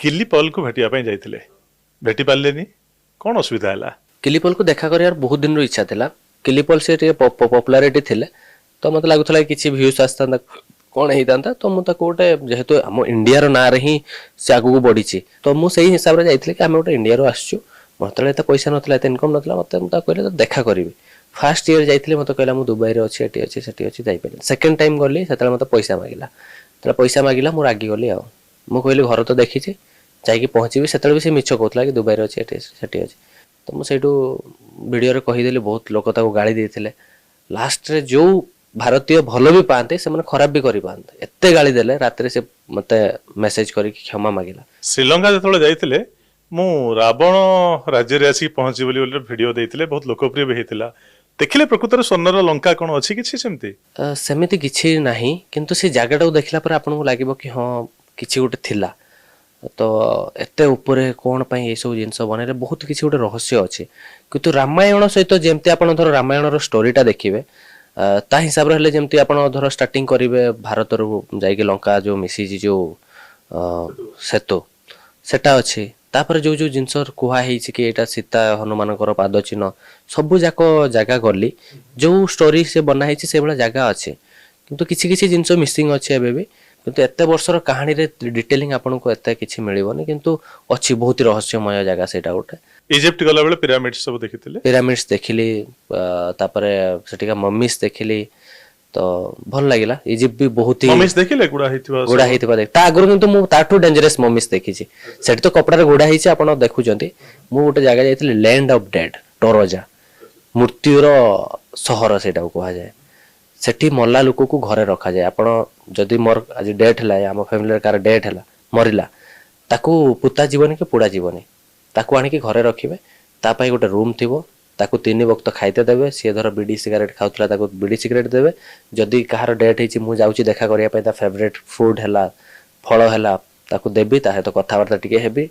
किली पल को भेटिया ପାଇଁ ଯାଇଥିଲେ भेटी पालेनी कौन असुविधा है किलीपल को देखा कर बहुत दिन इच्छा था किलीपल से पॉपुलारिटी थिले तो मत लगुला कि भ्यूज आसता कौन होता तो मुझे गोटे जेहेतु आम इंडिया ना ही से आगू बढ़ी तो मुझे हिसाब से जाइए कि आम गोटे इंडिया आसचु मतलब एत पैसा नाला एत इनकम नाला मत कहले तो देखा करी फास्ट इयर जाइए मत कहला मुझे दुबई अच्छी एटी अच्छी से अच्छी जापर सेकेंड टाइम गली से मत पैसा मांगला तो पैसा मांगला मुझे रागी गली मुझे कहली घर तो देखी जाकि पहुँची से भी मिछ कहला कि दुबई अच्छी एटी अच्छी तो मुझे वीडियो कहीदेली बहुत लोक गाड़ी देते लास्ट रे जो भारतीय भल भी पाते से खराब भी कर पाते एत गाड़ी देले रात से मत मेसेज कर क्षमा मांगला श्रीलंका जो जाइए मु रावण राज्य रे आसी पहुंची बोली वीडियो देइथिले बहुत लोकप्रिय भी हेतिला देखिले प्रकृतर स्वर्णर लंका कोन अछि किछि सेमती सेमिति किछि नाही किंतु से जागाटा देखला पर आपन को लागिबो कि हां किछि गोटे थिला तो एते ऊपर कौन पाई ये सब जिनस बनैले बहुत किसी गोटे रहस्य अच्छे किंतु रामायण सहित जमती आपन धर रामायण स्टोरीटा देखिए ता हिसाब रे जमती आपन धर स्टार्टिंग करिवे भारत रो जाइके लंका जो मिसी जो सेतु सेटा अच्छे तापर जो जो जिनस कुहा कि एटा सीता हनुमान पाद चिन्ह सबू जाक जगह गली जो स्टोरी से बनाई से भाया जगह अच्छे किंतु किसी किसी जिनस मिसिंग अच्छे एबे भी किंतु एत वर्षर कहानी रे डिटेलिंग आपन को एत किछि मिलिबोनी किंतु अछि बहुत ही रहस्यमय जगह सेटा गोटे इजिप्ट गला बेले पिरामिड्स सब देखिथिले पिरामिड्स देखिली तापरे सेटिका मम्मीज देखिली तो भल लागिला इजिप्ट भी बहुत ही मम्मीज देखिले गुडा हेतिबा देख ता आगरो किंतु मु ताठू डेंजरस मम्मीज देखिछि सेट तो कपड़ा रे गुडा हिछि आपन देखुचंती मु गोटे जगह जाइथिले लैंड ऑफ डेड टोरोजा मृत्युर सहर सेटा को कहा जाए सेठी मल्ला लोक को घरे रखा जाए आपण जदि मोर आज डेथ है आम फैमिली कार डेथ है मरला ताकू पुता जीवन के पुड़ा जीवन ताकू आनिक घरे रखिए तापाई गोटे रूम थी ताकू 3 वक्त खाइते देवे सी धर बीड़ी सिगरेट खाऊला ताकू बीड़ी सिगरेट देवे जदि कहार डेथ होती मुझे जाऊँगी देखा करने फेवरेट फूड है फल है ताकू देवी ता सहित कथबार्ता टिके हेबी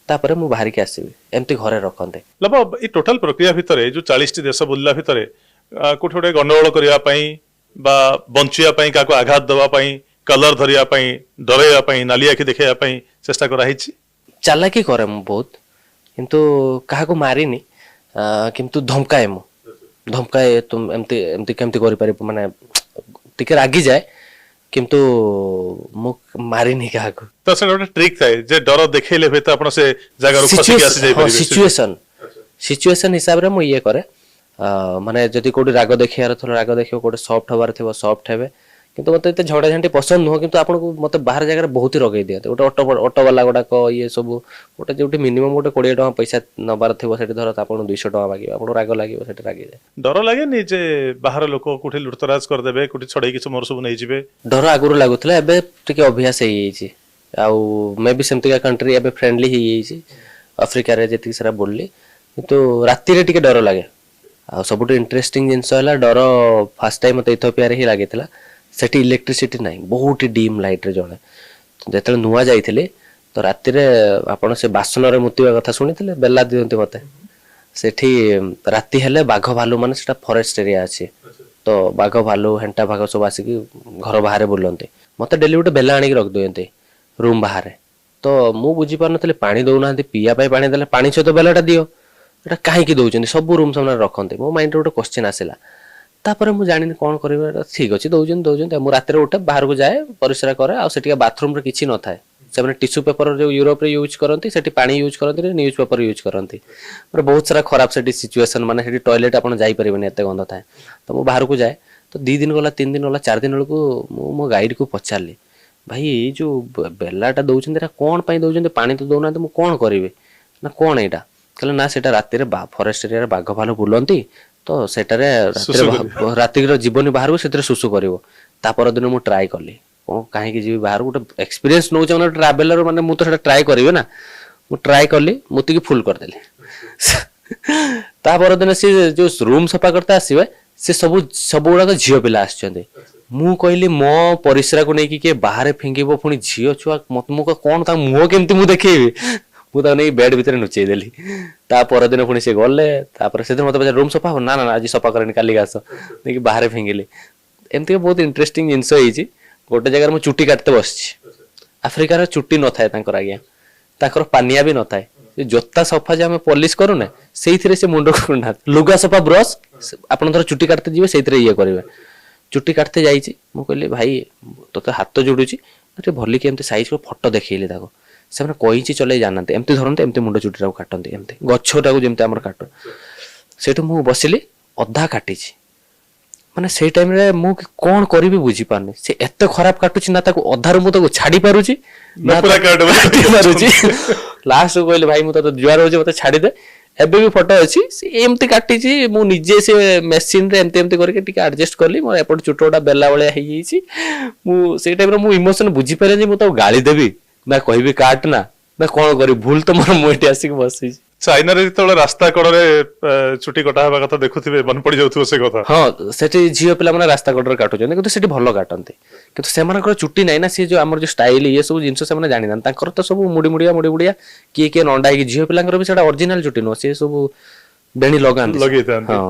तापर मु बाहर के आसबि एमती घरे रखते लब ई टोटल प्रक्रिया भितर जो 40 देश बुलला भितर कोठे गोटे गंडगोल करिया पई बा बंचिया पई काको आघात दवा पई कलर धरिया पई डरेया पई नाली आखि देखैया पई चेष्टा करा हिची चालाकी करे मु बहुत किंतु काहाको मारिनी किंतु धमकाए मु धमकाए तुम एमती एमती केमती करि पारि माने टिके रागी जाए किंतु मु मारिनी काहाको तो से गोटे ट्रिक थाए जे डर देखैले भे त आपण से जगह रो खसी के आसी जाय पारि सिचुएशन हिसाब रे मु ये करे माने जदि कोडी राग देखियार थोड़ा राग देखियो कोडी सॉफ्ट हबार थिबो सॉफ्ट हेबे किंतु मते एते झड़ा झंटी पसंद नुह किंतु आपन को मते बाहर जगह बहुत ही रगै दियते गोटे ऑटो वाला गोटा को ये सब गोटे जोटी मिनिमम गोटे 20 टका पैसा नबार थिबो सेठी धर आपन 200 टका मागियो आपन राग लागियो सेठी रागी जाय डर लागे नि जे बाहर लोक कोठी लुटतराज कर देबे कोठी छड़ै किछ मोर सब नै जिवे डर आगुर लागुतला एबे टिके अभ्यास हे छि आउ मे बी सेमती का कंट्री एबे फ्रेंडली हे छि अफ्रीका रे जेति सारा बोलली किंतु राती रे टिके डर लागे आ सबुठ इंटरेस्टिंग जिनस है डर फास्ट टाइम मत इथियोपिया रे ही लगी सेठी इलेक्ट्रिसिटी ना बहुत डीम लाइट रे जड़े जो नुआ जाइए तो राति रे आपण से बासन रे मुतिबा कथा सुनी बेला दियंती मते सेठी राति हेले बाघ भालू माने सेटा फॉरेस्ट एरिया अछि तो बाघ भालू हेंटा भाग सब आसिक घर बाहर बुलंते मते डेली गोटे बेला आनिक रख दियंते रूम बाहर तो मु बुझी पार नथले पानी दउना पिया पाई पानी देले पानी सहित बेलाटा दियो एटा काहे दउचंदी सब रूम सामने रखते मो माइंड रे गोटे क्वेश्चन आसिला तापर मु जानि कोन करबे ठीक अछि दउचंदी मु रात रे उठे बाहर को जाए परिश्रा करे आ सेटिया बाथरूम रे किछि न थाए से माने टिश्यू पेपर जो यूरोप रे यूज करंती सेठी पानी यूज करंती न्यूज पेपर यूज करंती पर बहुत सारा खराब सेठी सिचुएशन माने सेठी टॉयलेट आपण जाई परिबेनी एते गंध थाए तो मु बाहर को जाए तो 2 दिन गला 3 दिन गला 4 दिन को मो गाइड को पचारली भाई ये जो बेलाटा दउचंदी कोन पई दउचंदी पानी तो दउना तो मु कोन करबे ना कोन एटा कहले ना सेटा राति रे फॉरेस्ट एरिया रे बाघ भालू बुलंती तो सेटारे राति रो जीवन बाहर को सेतरे सुसु करिवो ता पर दिन मु ट्राई करली ओ काहे कि जी बाहर गोटे एक्सपीरियंस नौ चाहना ट्रैवलर माने मु तो सेटा ट्राई करिवे ना मु ट्राई करली मुति की फुल कर देली ता पर दिन से जो रूम सफा करता आसीबे से सब गुडा तो झियो पिला आछचंदी मु कहली मो परिसरा को नै कि बाहर फेंगिबो पुनी झियो छुआ मत मु कोन ता मुह केमती मु देखेबी मुझे नहीं बेड भितर नुचे देली ता पर दिन पुणी से गले तापर से मत रूम सफा हो ना ना आज सफा करनी काली आस नहीं बाहर फेंगिली एमती बहुत इंटरेस्टिंग जिनस होती गोटे जगह चुटी काटते बस आफ्रिकार चुटी न थाए आज्ञा ତାଙ୍କର ପାନିଆ ବି ନଥାଏ ସେ ଜୋତା ସଫା ଯେ ଆମେ ପଲିସ କରୁନେ ସେଇଥିରେ ସେ ମୁଣ୍ଡକୁ କୁଣ୍ଡାନ୍ତି ଲୁଗା ସଫା ବ୍ରଶ ଆପଣ ଧର ଚୁଟି କାଟତେ ଯିବେ ସେଇଥିରେ ଇଏ କରିବେ ଚୁଟି କାଟତେ ଯାଇଛି ମୁଁ କହିଲି ଭାଇ ତୋତେ ହାତ ଯୋଡୁଛି ଟିକେ ଭଲିକି ଏମିତି ସାଇଜ ଫଟୋ ଦେଖେଇଲି ତାକୁ ସେମାନେ କଇଁଚି ଚଲେଇ ଜାଣନ୍ତି ଏମିତି ଧରନ୍ତି ଏମିତି ମୁଣ୍ଡ ଚୁଟିଟାକୁ କାଟନ୍ତି ଏମିତି ଗଛଟାକୁ ଯେମିତି ଆମର କାଟୁ ସେଇଠୁ ମୁଁ ବସିଲି ଅଧା କାଟିଛି ମାନେ ସେଇ ଟାଇମରେ ମୁଁ କଣ କରିବି ବୁଝିପାରୁନି ସେ ଏତେ ଖରାପ କାଟୁଛି ନା ତାକୁ ଅଧାରୁ ମୁଁ ତାକୁ ଛାଡି ପାରୁଛି ନା ପୁରା କାଟି ପାରୁଛି ଲାଷ୍ଟ କହିଲି ଭାଇ ମୁଁ ତତେ ଜୁଆର ହଉଛି ମତେ ଛାଡିଦେ ଏବେ ବି ଫଟୋ ଅଛି ସେ ଏମିତି କାଟିଛି ମୁଁ ନିଜେ ସେ ମେସିନରେ ଏମିତି ଏମିତି କରିକି ଟିକେ ଆଡଜଷ୍ଟ କଲି ମୋର ଏପଟେ ଚୁଟ ଗୁଡା ବେଲା ଭଳିଆ ହେଇଯାଇଛି ମୁଁ ସେଇ ଟାଇମରେ ମୁଁ ଇମୋସନ ବୁଝିପାରିଲିନି ମୁଁ ତାକୁ ଗାଳି ଦେବି ନା କହିବି କାଟ ନା କଣ କରିବି ଭୁଲ ତ ମୋର ମୁଁ ଏଠି ଆସିକି ବସିଛି ଚାଇନାରେ ଯେତେବେଳେ ରାସ୍ତା କଡରେ ଚୁଟି କଟା ହେବା କଥା ଦେଖୁଥିବେ ମନେ ପଡି ଯାଉଥିବ ସେ କଥା ହଁ ସେଠି ଝିଅ ପିଲାମାନେ ରାସ୍ତା କଡରେ କାଟୁଛନ୍ତି କିନ୍ତୁ ସେଠି ଭଲ କାଟନ୍ତି କିନ୍ତୁ ସେମାନଙ୍କର ଚୁଟି ନାହିଁ ନା ସେ ଯୋଉ ଆମର ଯୋଉ ଷ୍ଟାଇଲ ଇଏ ସବୁ ଜିନିଷ ସେମାନେ ଜାଣିନାହାନ୍ତି ତାଙ୍କର ତ ସବୁ ମୁଡି ମୁଡିଆ କିଏ ନଣ୍ଡା ହେଇକି ଝିଅ ପିଲାଙ୍କର ବି ସେଟା ଅରିଜିନାଲ ଚୁଟି ନୁହଁ ସେ ସବୁ ବେଣୀ ଲଗାନ୍ତି ଲଗେଇଥାନ୍ତି ହଁ